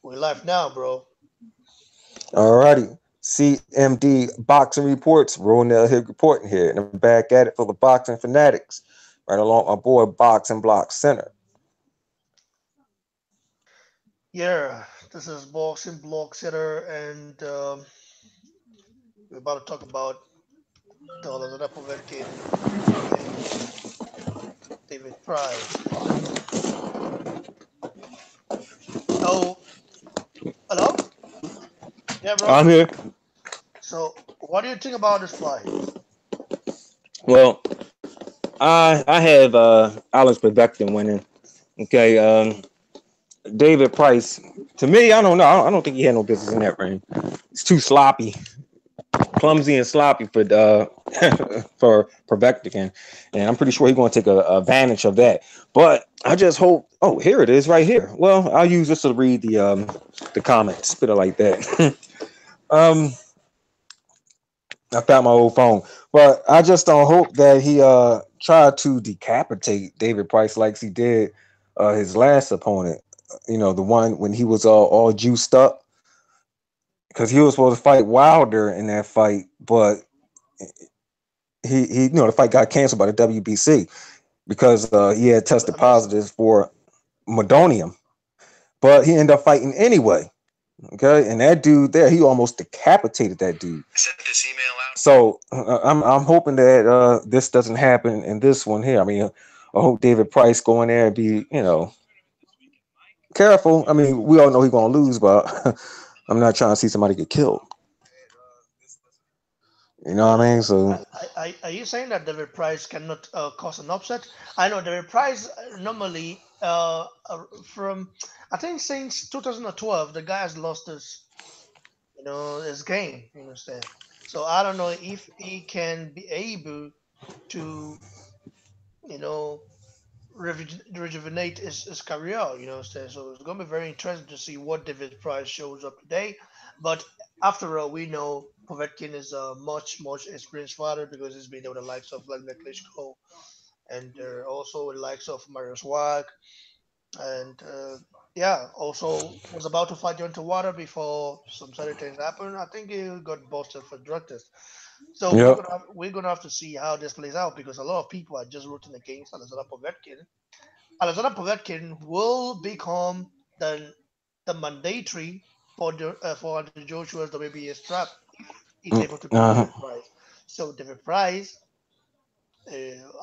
We live now, bro. Alrighty. CMD Boxing Reports, Ronell Hill reporting here, and I'm back at it for the boxing fanatics, right along my boy Boxing Block Center. Yeah, this is Boxing Block Sitter, and we're about to talk about the Lazada Povetkin and David Price. Oh, hello? Yeah, bro. I'm here. So, what do you think about this fight? Well, I have Alex Povetkin winning. Okay, David Price. To me, I don't know. I don't think he had no business in that ring. It's too sloppy, clumsy, and sloppy for for Povetkin, and I'm pretty sure he's going to take advantage of that. But I just hope. Oh, here it is, right here. Well, I'll use this to read the comments. Spit it like that. um, I found my old phone, but I just don't hope that he tried to decapitate David Price like he did his last opponent. You know, the one when he was all juiced up because he was supposed to fight Wilder in that fight, but he the fight got canceled by the WBC because he had tested I missed it. positive for Modonium, but he ended up fighting anyway. Okay, and that dude there, he almost decapitated that dude. Sent this email out. So I'm hoping that this doesn't happen in this one here. I mean, I hope David Price go in there and be careful. I mean, we all know he's gonna lose, but I'm not trying to see somebody get killed. You know what I mean? So Are you saying that David Price cannot cause an upset? I know David Price normally from I think since 2012 the guy has lost his game. You understand? So I don't know if he can be able to you know rejuvenate his career. You know, what I'm saying? So it's gonna be very interesting to see what David Price shows up today. But after all, we know Povetkin is a much experienced fighter because he's been with the likes of Vladimir Klitschko and also the likes of Marius Wag and yeah, also was about to fight Deontay Water before some sudden things happened. I think he got busted for drug test. So yep. we're gonna have to see how this plays out because a lot of people are just rooting against Alexander Povetkin. Alexander Povetkin will become the mandatory for Anthony Joshua's WBA strap if he's able to beat Uh-huh. David Price. So David Price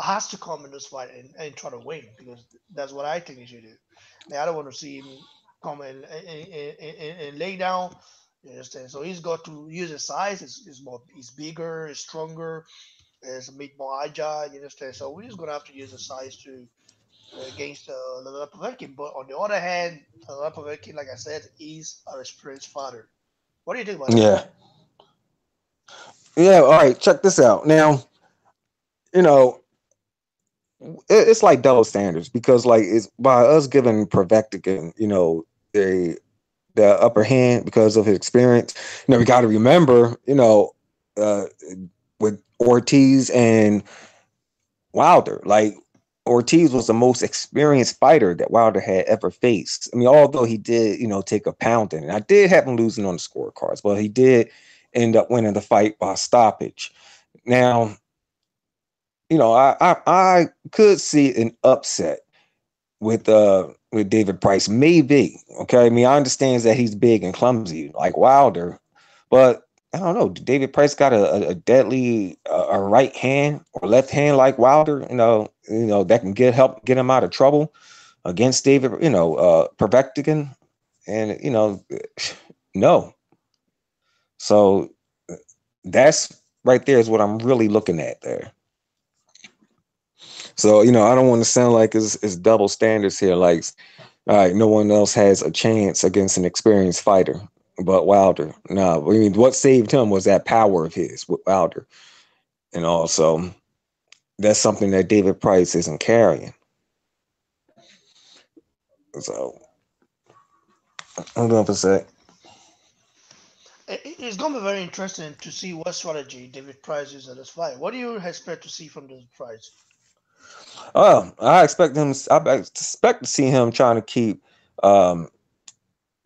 has to come in this fight and try to win because that's what I think he should do. I don't want to see him come and lay down. You understand? So he's got to use his size. He's bigger, he's stronger, he's a bit more agile. You understand? So we're just gonna have to use his size to against Lala Povetkin. But on the other hand, Lala Povetkin, like I said, is a experienced fighter. What do you think about that? Yeah. Yeah. All right. Check this out. Now, you know, it's like double standards because like it's by us giving Prevectican, the upper hand because of his experience. We got to remember, uh, with Ortiz and Wilder, like Ortiz was the most experienced fighter that Wilder had ever faced. I mean, although he did, take a pounding, and I did have him losing on the scorecards, but he did end up winning the fight by stoppage. Now, I could see an upset with David Price, maybe. Okay, I mean, I understand that he's big and clumsy like Wilder, but I don't know. David Price got a deadly a right hand or left hand like Wilder. That can help get him out of trouble against David. Povetkin, and no. So that's right there is what I'm really looking at there. So I don't want to sound like it's double standards here. Like, all right, no one else has a chance against an experienced fighter but Wilder. No, I mean, what saved him was that power of his with Wilder, and also that's something that David Price isn't carrying. So hold on for a sec. It's going to be very interesting to see what strategy David Price uses in this fight. What do you expect to see from David Price? I expect to see him trying to keep um,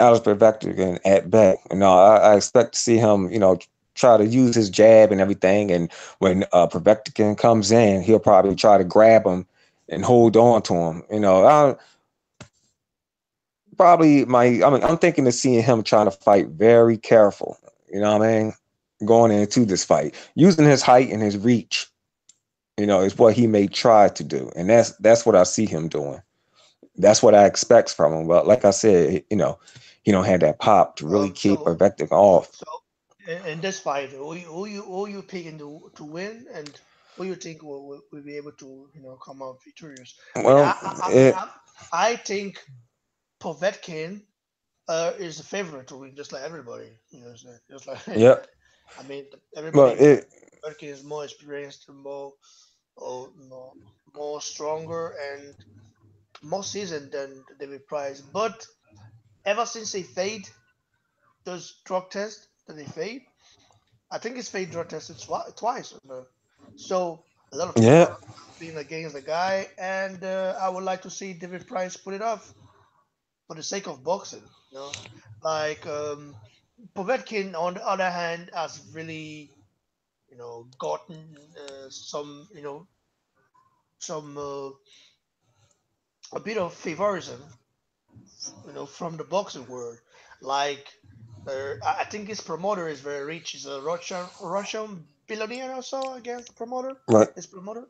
Alex Povetkin at back. I expect to see him, try to use his jab and everything. And when Povetkin comes in, he'll probably try to grab him and hold on to him. I'm thinking of seeing him trying to fight very careful. You know what I mean? Going into this fight, using his height and his reach, is what he may try to do, and that's what I see him doing. That's what I expect from him. But like I said, he don't have that pop to really keep So, Povetkin off. so in this fight, who you picking to win, and who you think will be able to come out victorious? I mean, Well, I think Povetkin is the favorite to win, just like everybody. Just like yeah, I mean, everybody but knows Povetkin is more experienced, more stronger, and more seasoned than David Price. But ever since they failed those drug tests that they failed, I think it's failed drug tested twice. So a lot of people yeah, are being against the guy, and I would like to see David Price put it off for the sake of boxing. Like Povetkin, on the other hand, has really gotten some a bit of favorism from the boxing world. Like, I think his promoter is very rich. He's a Russian billionaire or so, I guess. Promoter, right, his promoter,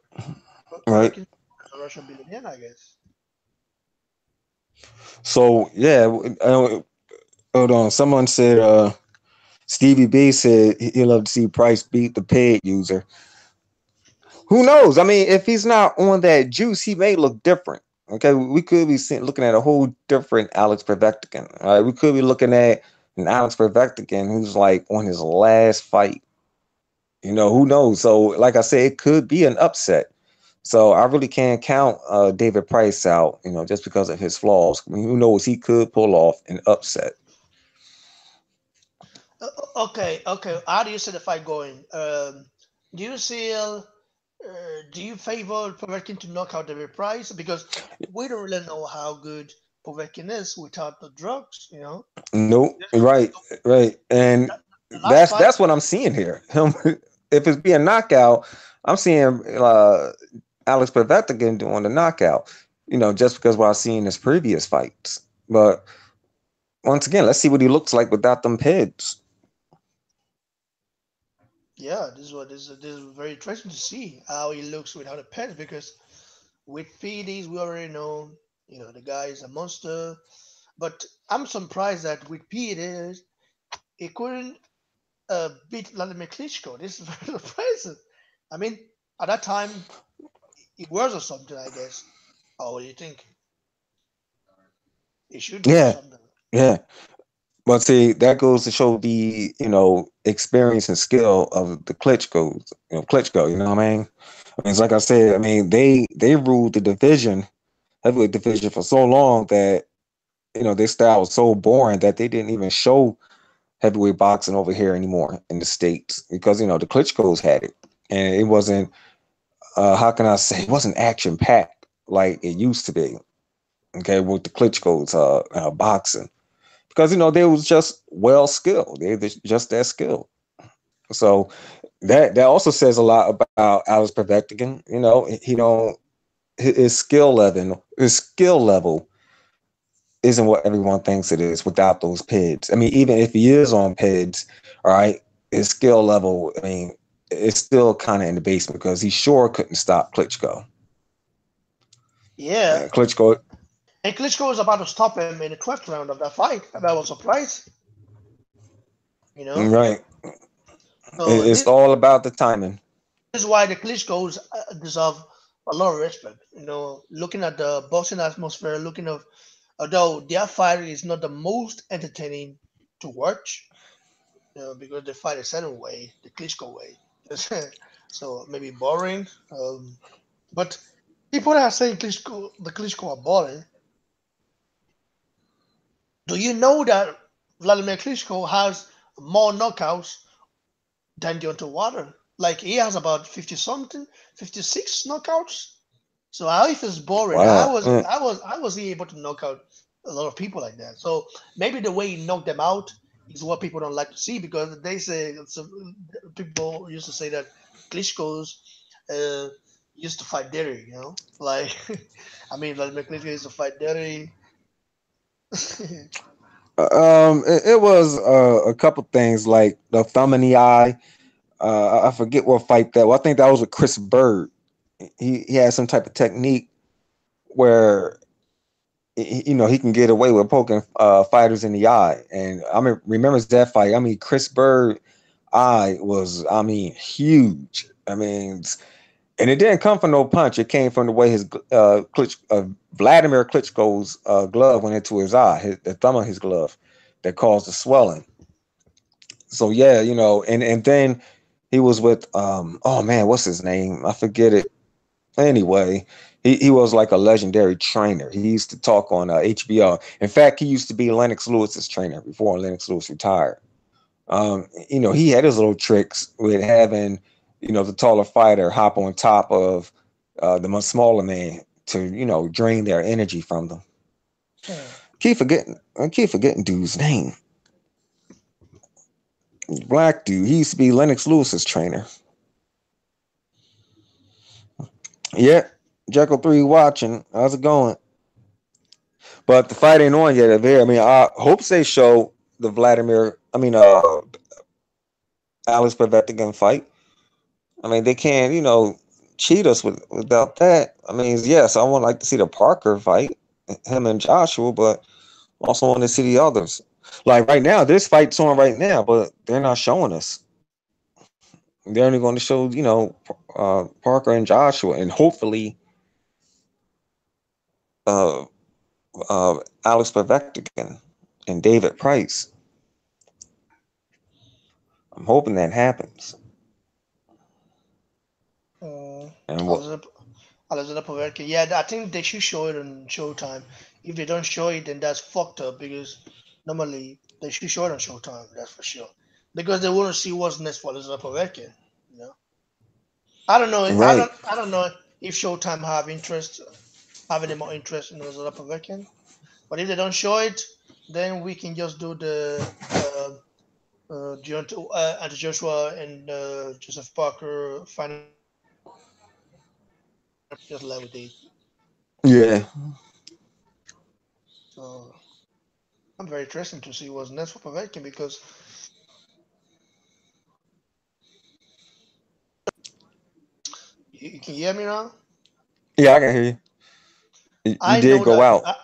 right. Povetkin is a Russian billionaire, I guess. So yeah, hold on. Someone said Stevie B said he'd love to see Price beat the paid user. Who knows? I mean, if he's not on that juice, he may look different. Okay, we could be looking at a whole different Alex Povetkin. All right, we could be looking at an Alex Povetkin who's like on his last fight. Who knows? So, like I said, it could be an upset. So I really can't count David Price out, just because of his flaws. I mean, who knows? He could pull off an upset. Okay. How do you see the fight going? Do you see? Do you favor Povetkin to knock out David Price? Because we don't really know how good Povetkin is without the drugs. Nope. Yes. Right, right. And The last that's fight. that's what I'm seeing here. Him, if it's being knockout, I'm seeing Alex Povetkin doing the knockout. Just because what I've seen in his previous fights. But once again, let's see what he looks like without them pads. Yeah, this is very interesting to see how he looks without a pet because with PEDs we already know the guy is a monster. But I'm surprised that with PEDs he couldn't beat Vladimir Klitschko. This is very surprising. I mean, at that time he was or something, I guess. Oh, what do you think? He should be or Yeah, something. yeah. But see, that goes to show the experience and skill of the Klitschko. You know what I mean? I mean, it's like I said. I mean, they ruled the division, heavyweight division, for so long that their style was so boring that they didn't even show heavyweight boxing over here anymore in the states because the Klitschko's had it, and it wasn't. How can I say? It wasn't action packed like it used to be. Okay, with the Klitschko's boxing because they was just well skilled. They just that skilled. So that also says a lot about Alex Povetkin. He don't his skill level isn't what everyone thinks it is without those PIDs. I mean, even if he is on PIDs, all right, his skill level, I mean, it's still kind of in the basement because he sure couldn't stop Klitschko. Yeah, And Klitschko, and Klitschko was about to stop him in the 12th round of that fight. I was surprised. You know, right? so It's all about the timing. this is why the Klitschko's deserve a lot of respect. Looking at the boxing atmosphere, looking at although their fight is not the most entertaining to watch, because they fight a certain way, the Klitschko way. So maybe boring. But people that are saying the Klitschko are boring. Do you know that Vladimir Klitschko has more knockouts than Deontay Wilder? Like he has about 50 something, 56 knockouts. So how if it's boring? Wow. How was he able to knock out? a lot of people like that. So maybe the way he knocked them out is what people don't like to see because they say people used to say that Klitschko's uh, used to fight dirty, like I mean Vladimir Klitschko used to fight dirty. It was a couple things like the thumb in the eye. I forget what fight that was. I think that was with Chris Bird. He had some type of technique where he can get away with poking fighters in the eye. And I mean, remembers that fight? I mean, Chris Bird eye was, I mean, huge. I mean, and it didn't come from no punch. It came from the way his Vladimir Klitschko's glove went into his eye, the thumb of his glove, that caused the swelling. So yeah, and then he was with oh man, what's his name? I forget it. Anyway, he was like a legendary trainer. He used to talk on HBO. In fact, he used to be Lennox Lewis's trainer before Lennox Lewis retired. He had his little tricks with having, the taller fighter hop on top of the much smaller man to, drain their energy from them. Hmm. I keep forgetting dude's name. Black dude. He used to be Lennox Lewis's trainer. Yeah, Jekyll 3 watching. How's it going? But the fight ain't on yet. There, I mean, I hope they show the Alex Povetkin fight. I mean, they can't, cheat us without that. I mean, yes, I would like to see the Parker fight, him and Joshua, but also want to see the others. Like right now, this fight's on right now, but they're not showing us. They're only going to show, Parker and Joshua, and hopefully, uh, Alex Povetkin and David Price. I'm hoping that happens. Uh, And what? Alexander, Alexander Povetkin. Yeah, I think they should show it on Showtime. If they don't show it, then that's fucked up because normally they should show it on Showtime. That's for sure. Because they want to see what's next for Alexander Povetkin. You know, I don't know. I Right. don't. I don't know if Showtime have any more interest in Alexander Povetkin. But if they don't show it, then we can just do the Anthony Joshua and Joseph Parker final just like we did. Yeah. So I'm very interested to see what's next for Povetkin because you can hear me now. Yeah, I can hear you. You I did know go that. out.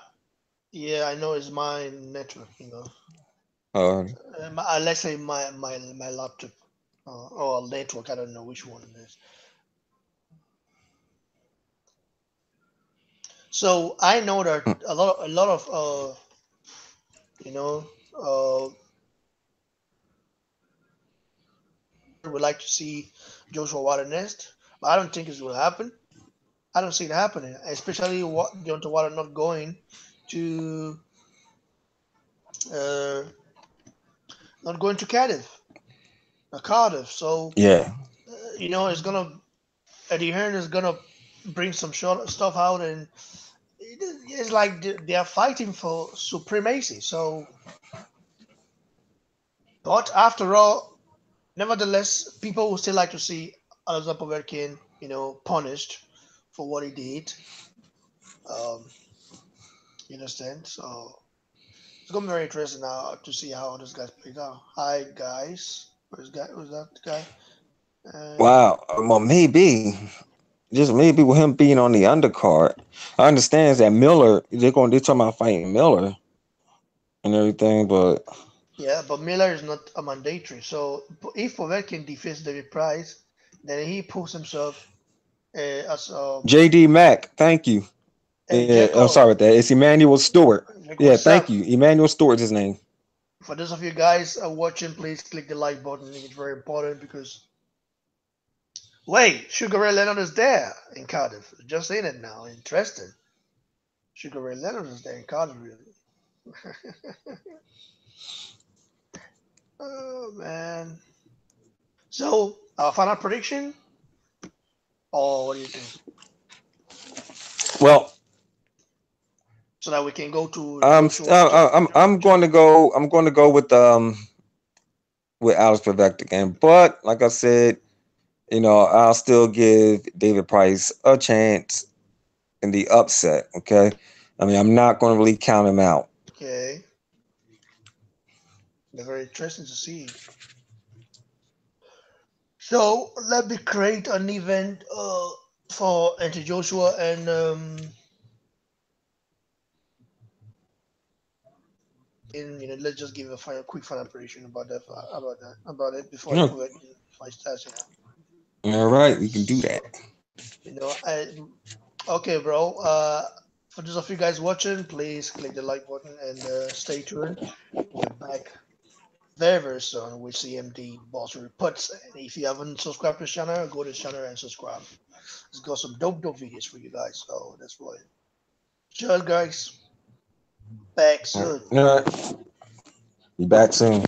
Yeah, I know it's my network. Uh, Let's say my laptop or network. I don't know which one it is. So I know that a lot of you know would like to see Joshua Water next, but I don't think it's going to happen. I don't see it happening, especially what Deontay Water not going to uh, Cardiff, Cardiff. So yeah. it's gonna Eddie Hearn is gonna bring some short stuff out, and it's like they are fighting for supremacy. So, but after all, nevertheless, people will still like to see Alexander Povetkin, punished for what he did. Um, you understand? So it's gonna be very interesting now to see how this guys play out. Hi guys, where's that guy? And Wow. Well, maybe just maybe with him being on the undercard, I understand that Miller. They're talking about fighting Miller and everything, but yeah, but Miller is not a mandatory. So if Povetkin defeats David Price, then he puts himself as JD Mack. Thank you. hey Yeah, I'm sorry Jekyll. about that. It's Emmanuel Stewart. Like, Yeah, what's thank up? you. Emmanuel Stewart's his name. For those of you guys watching, please click the like button. It's very important because wait, Sugar Ray Leonard is there in Cardiff. Just saying it now. Interesting. Sugar Ray Leonard is there in Cardiff. Really. Oh man. So our final prediction, or what do you think? Well, so that we can go to Joshua. I'm going to go with Alex Povetkin again. But like I said, I'll still give David Price a chance in the upset. Okay, I mean, I'm not going to really count him out. Okay, they're very interesting to see. So let me create an event for Anthony Joshua and in let's just give a quick final prediction about it before I Yeah. put it in my stats. All right, we can do that. So I okay, bro. For those of you guys watching, please click the like button and stay tuned. We're back very soon with CMD Boss Reports. And if you haven't subscribed to the channel, go to the channel and subscribe. It's got some dope videos for you guys. So that's why. Sure, guys. Back All soon. right, be back soon.